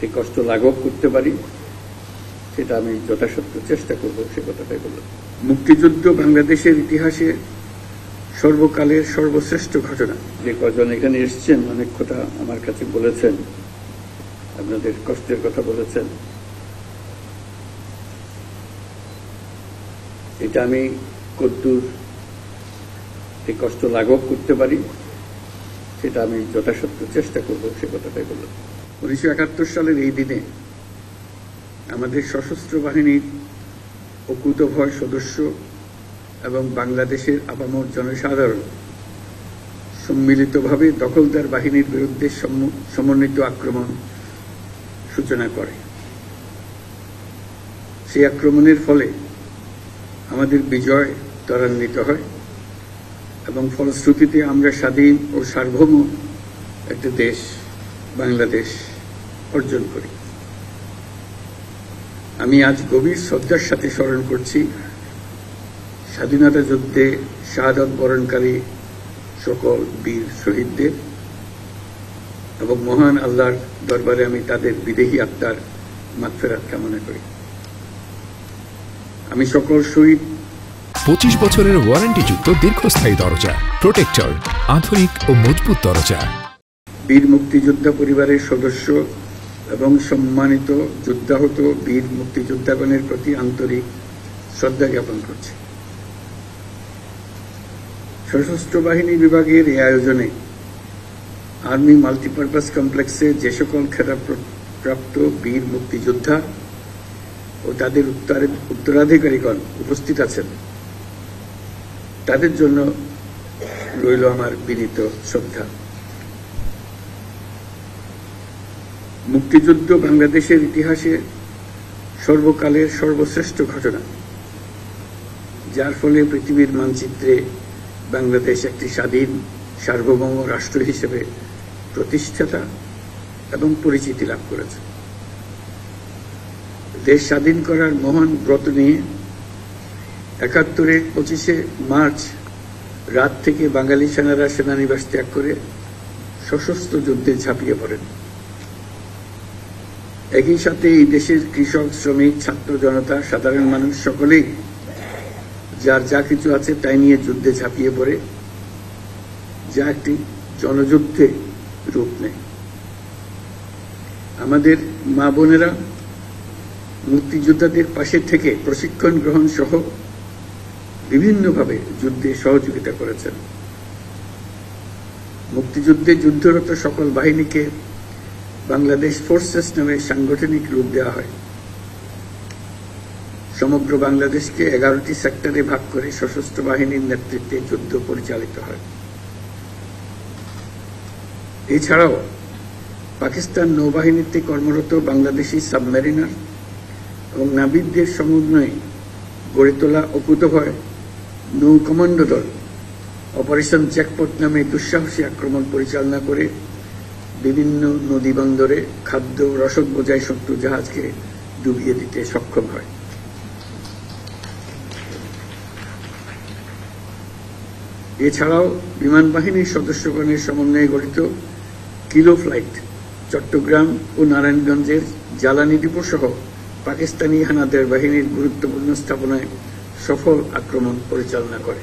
এই কষ্ট লাঘব করতে পারি সেটা আমি যথাসাধ্য চেষ্টা করব, সে কথাটাই বললাম। মুক্তিযুদ্ধ বাংলাদেশের ইতিহাসে সর্বকালের সর্বশ্রেষ্ঠ ঘটনা। যে কজন এখানে এসছেন অনেক কথা আমার কাছে বলেছেন, আপনাদের কষ্টের কথা বলেছেন। এটা আমি কদ্দূর এই কষ্ট লাঘব করতে পারি সেটা আমি যথাসাধ্য চেষ্টা করব, সে কথাটাই বললাম। 1971 সালের এই দিনে আমাদের সশস্ত্র বাহিনীর অকুতভয় সদস্য এবং বাংলাদেশের আপামর জনসাধারণ সম্মিলিতভাবে দখলদার বাহিনীর বিরুদ্ধে সমন্বিত আক্রমণ সূচনা করে। সেই আক্রমণের ফলে আমাদের বিজয় ত্বরান্বিত হয় এবং ফলশ্রুতিতে আমরা স্বাধীন ও সার্বভৌম একটা দেশ বাংলাদেশ অর্জন করি। আমি আজ গভীর শ্রদ্ধার সাথে স্মরণ করছি স্বাধীনতা যুদ্ধে শাহাদাত বরণকারী সকল বীর শহীদদের এবং মহান আল্লাহর দরবারে আমি তাদের বিদেহী আত্মার মাগফিরাত কামনা করি। আমি সকল শহীদ 25 বছরের ওয়ারেন্টিযুক্ত দীর্ঘস্থায়ী দরজা প্রোটেক্টর, আধুনিক ও মজবুত দরজা। বীর মুক্তিযোদ্ধা পরিবারের সদস্য এবং সম্মানিত যুদ্ধাহত বীর মুক্তিযোদ্ধাগণের প্রতি আন্তরিক শ্রদ্ধা জ্ঞাপন করছি। সশস্ত্র বাহিনী বিভাগের এই আয়োজনে আর্মি মাল্টিপারপাস কমপ্লেক্সে যে সকল খেতাবপ্রাপ্ত বীর মুক্তিযোদ্ধা ও তাদের উত্তরাধিকারীগণ উপস্থিত আছেন তাদের জন্য রইল আমার বিনীত শ্রদ্ধা। মুক্তিযুদ্ধ বাংলাদেশের ইতিহাসে সর্বকালের সর্বশ্রেষ্ঠ ঘটনা, যার ফলে পৃথিবীর মানচিত্রে বাংলাদেশ একটি স্বাধীন সার্বভৌম রাষ্ট্র হিসেবে প্রতিষ্ঠাতা এবং পরিচিতি লাভ করেছে। দেশ স্বাধীন করার মহান ব্রত নিয়ে 71-এর 25শে মার্চ রাত থেকে বাঙালি সেনারা সেনানিবাস ত্যাগ করে সশস্ত্র যুদ্ধে ঝাঁপিয়ে পড়েন। একই সাথে এই দেশের কৃষক, শ্রমিক, ছাত্র জনতা, সাধারণ মানুষ সকলেই যার যা কিছু আছে তাই নিয়ে যুদ্ধে ঝাঁপিয়ে পড়ে, যা একটি জনযুদ্ধে রূপ নেয়। আমাদের মা বোনেরা মুক্তিযোদ্ধাদের পাশে থেকে প্রশিক্ষণ গ্রহণ সহ বিভিন্নভাবে যুদ্ধে সহযোগিতা করেছেন। মুক্তিযুদ্ধে যুদ্ধরত সকল বাহিনীকে বাংলাদেশ ফোর্সেস নামে সাংগঠনিক রূপ দেওয়া হয়। সমগ্র বাংলাদেশকে 11টি সেক্টরে ভাগ করে সশস্ত্র বাহিনীর নেতৃত্বে যুদ্ধ পরিচালিত হয়। এছাড়াও পাকিস্তান নৌবাহিনীতে কর্মরত বাংলাদেশি সাবমেরিনার এবং নাবিকদের সমন্বয়ে গড়ে তোলা অকুতভয় নৌ কমান্ডো দল অপারেশন জ্যাকপট নামে দুঃসাহসী আক্রমণ পরিচালনা করে বিভিন্ন নদী বন্দরে খাদ্য রসদ বোঝাই শত্রু জাহাজকে ডুবিয়ে দিতে সক্ষম হয়। এছাড়াও বিমান বাহিনীর সদস্যগণের সমন্বয়ে গঠিত কিলো ফ্লাইট চট্টগ্রাম ও নারায়ণগঞ্জের জ্বালানি ডিপো সহ পাকিস্তানি হানাদার বাহিনীর গুরুত্বপূর্ণ স্থাপনায় সফল আক্রমণ পরিচালনা করে।